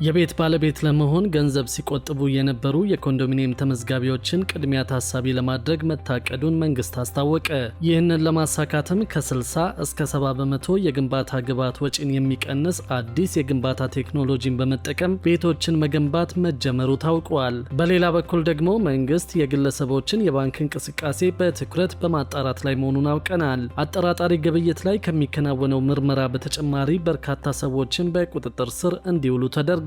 የቤት ባለቤት ለመሆን ገንዘብ ሲቆጥቡ የነበሩ የኮንዶሚኒየም ተመዝጋቢዎችን ቅድሚያ ታሳቢ ለማድረግ መታቀዱን መንግስት አስታወቀ። ይህንን ለማሳካትም ከ60 እስከ 70 በመቶ የግንባታ ግብዓት ወጪን የሚቀንስ አዲስ የግንባታ ቴክኖሎጂን በመጠቀም ቤቶችን መገንባት መጀመሩ ታውቋል። በሌላ በኩል ደግሞ መንግስት የግለሰቦችን የባንክ እንቅስቃሴ በትኩረት በማጣራት ላይ መሆኑን አውቀናል። አጠራጣሪ ግብይት ላይ ከሚከናወነው ምርመራ በተጨማሪ በርካታ ሰዎችን በቁጥጥር ስር እንዲውሉ ተደርጓል።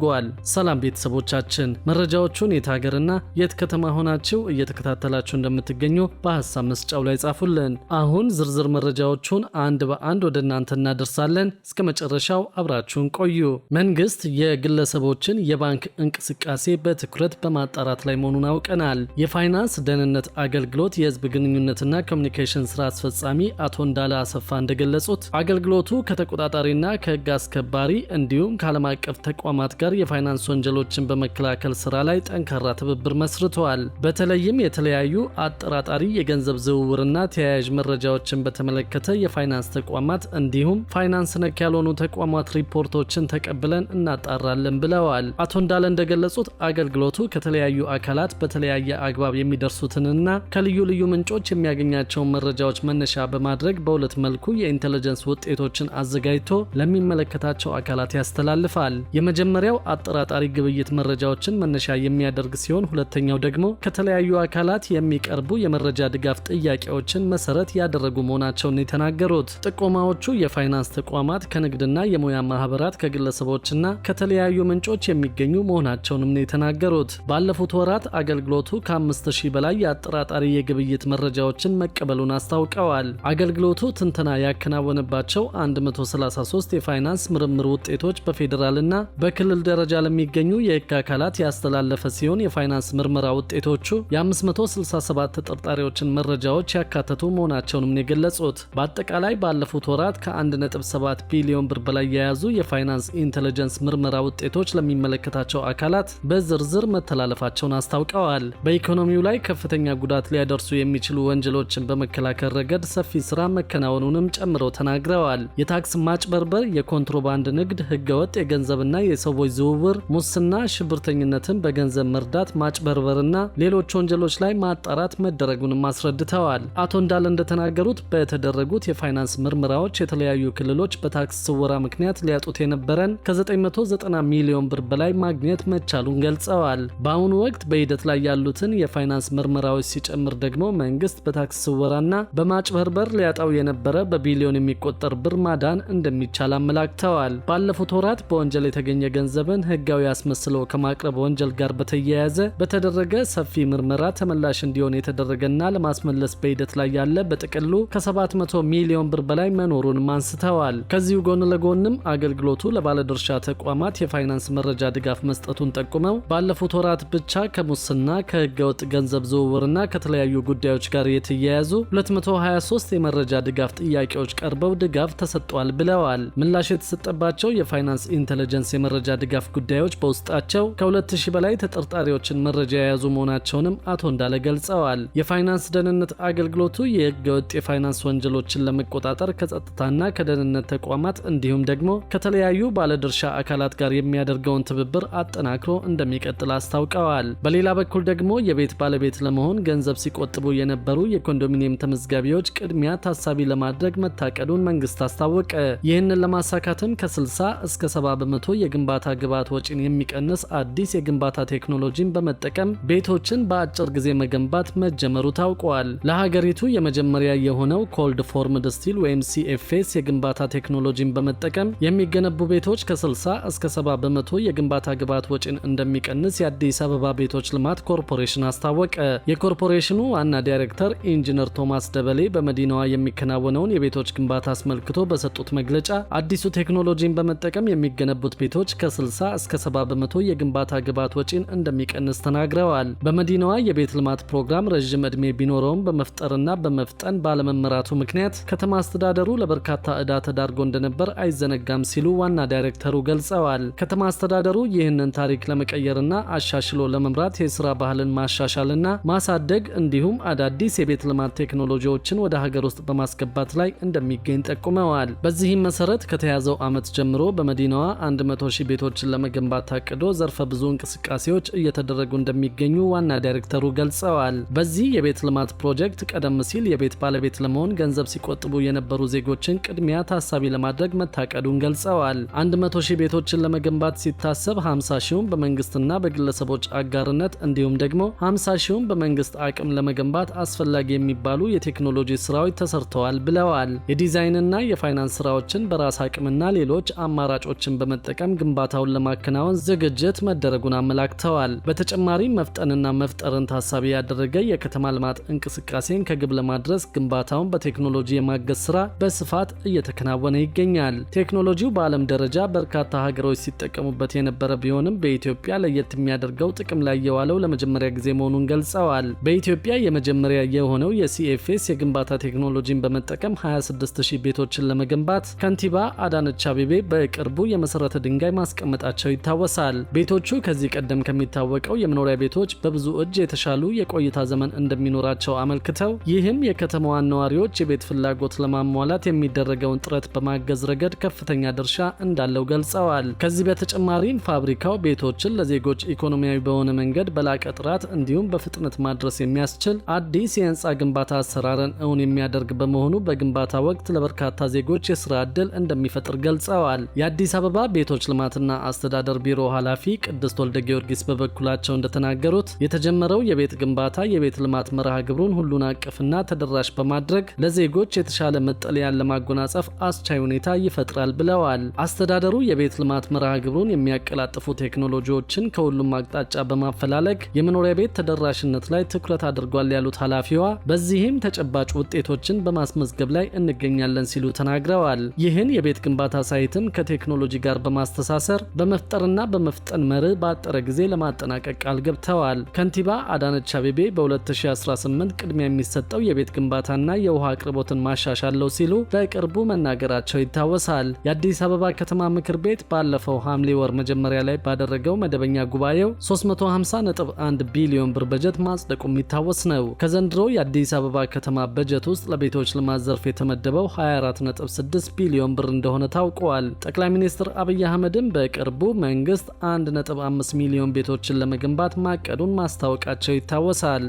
ሰላም ቤተሰቦቻችን፣ መረጃዎቹን የት ሀገርና የት ከተማ ሆናችሁ እየተከታተላችሁ እንደምትገኙ በሐሳብ መስጫው ላይ ጻፉልን። አሁን ዝርዝር መረጃዎቹን አንድ በአንድ ወደ እናንተ እናደርሳለን። እስከ መጨረሻው አብራችሁን ቆዩ። መንግስት የግለሰቦችን የባንክ እንቅስቃሴ በትኩረት በማጣራት ላይ መሆኑን አውቀናል። የፋይናንስ ደህንነት አገልግሎት የህዝብ ግንኙነትና ኮሚኒኬሽን ስራ አስፈጻሚ አቶ እንዳለ አሰፋ እንደገለጹት አገልግሎቱ ከተቆጣጣሪና ከህግ አስከባሪ እንዲሁም ከዓለም አቀፍ ተቋማት ጋር የፋይናንስ ወንጀሎችን በመከላከል ስራ ላይ ጠንካራ ትብብር መስርተዋል። በተለይም የተለያዩ አጠራጣሪ የገንዘብ ዝውውርና ተያያዥ መረጃዎችን በተመለከተ የፋይናንስ ተቋማት እንዲሁም ፋይናንስ ነክ ያልሆኑ ተቋማት ሪፖርቶችን ተቀብለን እናጣራለን ብለዋል። አቶ እንዳለ እንደገለጹት አገልግሎቱ ከተለያዩ አካላት በተለያየ አግባብ የሚደርሱትንና ከልዩ ልዩ ምንጮች የሚያገኛቸውን መረጃዎች መነሻ በማድረግ በሁለት መልኩ የኢንተለጀንስ ውጤቶችን አዘጋጅቶ ለሚመለከታቸው አካላት ያስተላልፋል። የመጀመሪያው አጠራጣሪ ግብይት መረጃዎችን መነሻ የሚያደርግ ሲሆን ሁለተኛው ደግሞ ከተለያዩ አካላት የሚቀርቡ የመረጃ ድጋፍ ጥያቄዎችን መሰረት ያደረጉ መሆናቸውን የተናገሩት ጥቆማዎቹ የፋይናንስ ተቋማት ከንግድና የሙያ ማህበራት ከግለሰቦችና ከተለያዩ ምንጮች የሚገኙ መሆናቸውንም ነው የተናገሩት። ባለፉት ወራት አገልግሎቱ ከ5000 በላይ የአጠራጣሪ የግብይት መረጃዎችን መቀበሉን አስታውቀዋል። አገልግሎቱ ትንተና ያከናወነባቸው 133 የፋይናንስ ምርምር ውጤቶች በፌዴራልና በክልል ደረጃ ለሚገኙ የህግ አካላት ያስተላለፈ ሲሆን የፋይናንስ ምርመራ ውጤቶቹ የ567 ተጠርጣሪዎችን መረጃዎች ያካተቱ መሆናቸውንም የገለጹት። በአጠቃላይ ባለፉት ወራት ከ1.7 ቢሊዮን ብር በላይ የያዙ የፋይናንስ ኢንተለጀንስ ምርመራ ውጤቶች ለሚመለከታቸው አካላት በዝርዝር መተላለፋቸውን አስታውቀዋል። በኢኮኖሚው ላይ ከፍተኛ ጉዳት ሊያደርሱ የሚችሉ ወንጀሎችን በመከላከል ረገድ ሰፊ ስራ መከናወኑንም ጨምረው ተናግረዋል። የታክስ ማጭበርበር፣ የኮንትሮባንድ ንግድ፣ ህገወጥ የገንዘብና የሰዎች ዝውውር፣ ሙስና፣ ሽብርተኝነትን በገንዘብ መርዳት፣ ማጭበርበርና ሌሎች ወንጀሎች ላይ ማጣራት መደረጉንም አስረድተዋል። አቶ እንዳለ እንደተናገሩት በተደረጉት የፋይናንስ ምርመራዎች የተለያዩ ክልሎች በታክስ ስወራ ምክንያት ሊያጡት የነበረን ከ990 ሚሊዮን ብር በላይ ማግኘት መቻሉን ገልጸዋል። በአሁኑ ወቅት በሂደት ላይ ያሉትን የፋይናንስ ምርመራዎች ሲጨምር ደግሞ መንግስት በታክስ ስወራና በማጭበርበር ሊያጣው የነበረ በቢሊዮን የሚቆጠር ብር ማዳን እንደሚቻል አመላክተዋል። ባለፉት ወራት በወንጀል የተገኘ ገንዘብን ህጋዊ አስመስሎ ከማቅረብ ወንጀል ጋር በተያያዘ በተደረገ ሰፊ ምርመራ ተመላሽ እንዲሆን የተደረገና ለማስመለስ በሂደት ላይ ያለ በጥቅሉ ከ700 ሚሊዮን ብር በላይ መኖሩንም አንስተዋል። ከዚሁ ጎን ለጎንም አገልግሎቱ ለባለድርሻ ተቋማት የፋይናንስ መረጃ ድጋፍ መስጠቱን ጠቁመው ባለፉት ወራት ብቻ ከሙስና ከህገወጥ ገንዘብ ዝውውርና ከተለያዩ ጉዳዮች ጋር የተያያዙ 223 የመረጃ ድጋፍ ጥያቄዎች ቀርበው ድጋፍ ተሰጥቷል ብለዋል። ምላሽ የተሰጠባቸው የፋይናንስ ኢንተለጀንስ የመረጃ ድጋፍ ጉዳዮች በውስጣቸው ከ2000 በላይ ተጠርጣሪዎችን መረጃ የያዙ መሆናቸውንም አቶ እንዳለ ገልጸዋል። የፋይናንስ ደህንነት አገልግሎቱ የህገወጥ የፋይናንስ ወንጀሎችን ለመቆጣጠር ከጸጥታና ከደህንነት ተቋማት እንዲሁም ደግሞ ከተለያዩ ባለድርሻ አካላት ጋር የሚያደርገውን ትብብር አጠናክሮ እንደሚቀጥል አስታውቀዋል። በሌላ በኩል ደግሞ የቤት ባለቤት ለመሆን ገንዘብ ሲቆጥቡ የነበሩ የኮንዶሚኒየም ተመዝጋቢዎች ቅድሚያ ታሳቢ ለማድረግ መታቀዱን መንግስት አስታወቀ። ይህንን ለማሳካትም ከ60 እስከ 70 በመቶ የግንባታ ግብዓት ወጪን የሚቀንስ አዲስ የግንባታ ቴክኖሎጂን በመጠቀም ቤቶችን በአጭር ጊዜ መገንባት መጀመሩ ታውቋል። ለሀገሪቱ የመጀመሪያ የሆነው ኮልድ ፎርምድ ስቲል ወይም ሲኤፍኤስ የግንባታ ቴክኖሎጂን በመጠቀም የሚገነቡ ቤቶች ከ60 እስከ 70 በመቶ የግንባታ ግብዓት ወጪን እንደሚቀንስ የአዲስ አበባ ቤቶች ልማት ኮርፖሬሽን አስታወቀ። የኮርፖሬሽኑ ዋና ዳይሬክተር ኢንጂነር ቶማስ ደበሌ በመዲናዋ የሚከናወነውን የቤቶች ግንባታ አስመልክቶ በሰጡት መግለጫ አዲሱ ቴክኖሎጂን በመጠቀም የሚገነቡት ቤቶች ከ60 እስከ 70 በመቶ የግንባታ ግብዓት ወጪን እንደሚቀንስ ተናግረዋል። በመዲናዋ የቤት ልማት ፕሮግራም ረዥም ዕድሜ ቢኖረውም በመፍጠርና በመፍጠን ባለመመራቱ ምክንያት ከተማ አስተዳደሩ ለበርካታ ዕዳ ተዳርጎ እንደነበር አይዘነጋም ሲሉ ዋና ዳይሬክተሩ ገልጸዋል። ከተማ አስተዳደሩ ይህንን ታሪክ ለመቀየርና አሻሽሎ ለመምራት የስራ ባህልን ማሻሻልና ማሳደግ እንዲሁም አዳዲስ የቤት ልማት ቴክኖሎጂዎችን ወደ ሀገር ውስጥ በማስገባት ላይ እንደሚገኝ ጠቁመዋል። በዚህም መሰረት ከተያዘው ዓመት ጀምሮ በመዲናዋ 100,000 ቤቶችን ቤቶችን ለመገንባት ታቅዶ ዘርፈ ብዙ እንቅስቃሴዎች እየተደረጉ እንደሚገኙ ዋና ዳይሬክተሩ ገልጸዋል። በዚህ የቤት ልማት ፕሮጀክት ቀደም ሲል የቤት ባለቤት ለመሆን ገንዘብ ሲቆጥቡ የነበሩ ዜጎችን ቅድሚያ ታሳቢ ለማድረግ መታቀዱን ገልጸዋል። 100 ሺህ ቤቶችን ለመገንባት ሲታሰብ 50 ሺውን በመንግስትና በግለሰቦች አጋርነት እንዲሁም ደግሞ 50 ሺውን በመንግስት አቅም ለመገንባት አስፈላጊ የሚባሉ የቴክኖሎጂ ስራዎች ተሰርተዋል ብለዋል። የዲዛይንና የፋይናንስ ስራዎችን በራስ አቅምና ሌሎች አማራጮችን በመጠቀም ግንባታውን ለማከናወን ዝግጅት መደረጉን አመላክተዋል። በተጨማሪም መፍጠንና መፍጠርን ታሳቢ ያደረገ የከተማ ልማት እንቅስቃሴን ከግብ ለማድረስ ግንባታውን በቴክኖሎጂ የማገዝ ስራ በስፋት እየተከናወነ ይገኛል። ቴክኖሎጂው በዓለም ደረጃ በርካታ ሀገሮች ሲጠቀሙበት የነበረ ቢሆንም በኢትዮጵያ ለየት የሚያደርገው ጥቅም ላይ የዋለው ለመጀመሪያ ጊዜ መሆኑን ገልጸዋል። በኢትዮጵያ የመጀመሪያ የሆነው የሲኤፍኤስ የግንባታ ቴክኖሎጂን በመጠቀም 26000 ቤቶችን ለመገንባት ከንቲባ አዳነች አቤቤ በቅርቡ የመሰረተ ድንጋይ ማስቀመጣቸው ይታወሳል። ቤቶቹ ከዚህ ቀደም ከሚታወቀው የመኖሪያ ቤቶች በብዙ እጅ የተሻሉ የቆይታ ዘመን እንደሚኖራቸው አመልክተው ይህም የከተማዋን ነዋሪዎች የቤት ፍላጎት ለማሟላት የሚደረገውን ጥረት በማገዝ ረገድ ከፍተኛ ድርሻ እንዳለው ገልጸዋል። ከዚህ በተጨማሪም ፋብሪካው ቤቶችን ለዜጎች ኢኮኖሚያዊ በሆነ መንገድ በላቀ ጥራት እንዲሁም በፍጥነት ማድረስ የሚያስችል አዲስ የህንፃ ግንባታ አሰራርን እውን የሚያደርግ በመሆኑ በግንባታ ወቅት ለበርካታ ዜጎች የስራ ዕድል እንደሚፈጥር ገልጸዋል። የአዲስ አበባ ቤቶች ልማትና አስተዳደር ቢሮ ኃላፊ ቅድስት ወልደ ጊዮርጊስ በበኩላቸው እንደተናገሩት የተጀመረው የቤት ግንባታ የቤት ልማት መርሃ ግብሩን ሁሉን አቀፍና ተደራሽ በማድረግ ለዜጎች የተሻለ መጠለያን ለማጎናጸፍ አስቻይ ሁኔታ ይፈጥራል ብለዋል። አስተዳደሩ የቤት ልማት መርሃ ግብሩን የሚያቀላጥፉ ቴክኖሎጂዎችን ከሁሉም አቅጣጫ በማፈላለግ የመኖሪያ ቤት ተደራሽነት ላይ ትኩረት አድርጓል ያሉት ኃላፊዋ በዚህም ተጨባጭ ውጤቶችን በማስመዝገብ ላይ እንገኛለን ሲሉ ተናግረዋል። ይህን የቤት ግንባታ ሳይትም ከቴክኖሎጂ ጋር በማስተሳሰር በመፍጠርና በመፍጠን መርህ ባጠረ ጊዜ ለማጠናቀቅ ቃል ገብተዋል። ከንቲባ አዳነች አቤቤ በ2018 ቅድሚያ የሚሰጠው የቤት ግንባታና የውሃ አቅርቦትን ማሻሻል ነው ሲሉ በቅርቡ መናገራቸው ይታወሳል። የአዲስ አበባ ከተማ ምክር ቤት ባለፈው ሐምሌ ወር መጀመሪያ ላይ ባደረገው መደበኛ ጉባኤው 350.1 ቢሊዮን ብር በጀት ማጽደቁ የሚታወስ ነው። ከዘንድሮ የአዲስ አበባ ከተማ በጀት ውስጥ ለቤቶች ልማት ዘርፍ የተመደበው 24.6 ቢሊዮን ብር እንደሆነ ታውቋል። ጠቅላይ ሚኒስትር አብይ አህመድም በቅርቡ መንግስት 1.5 ሚሊዮን ቤቶችን ለመገንባት ማቀዱን ማስታወቃቸው ይታወሳል።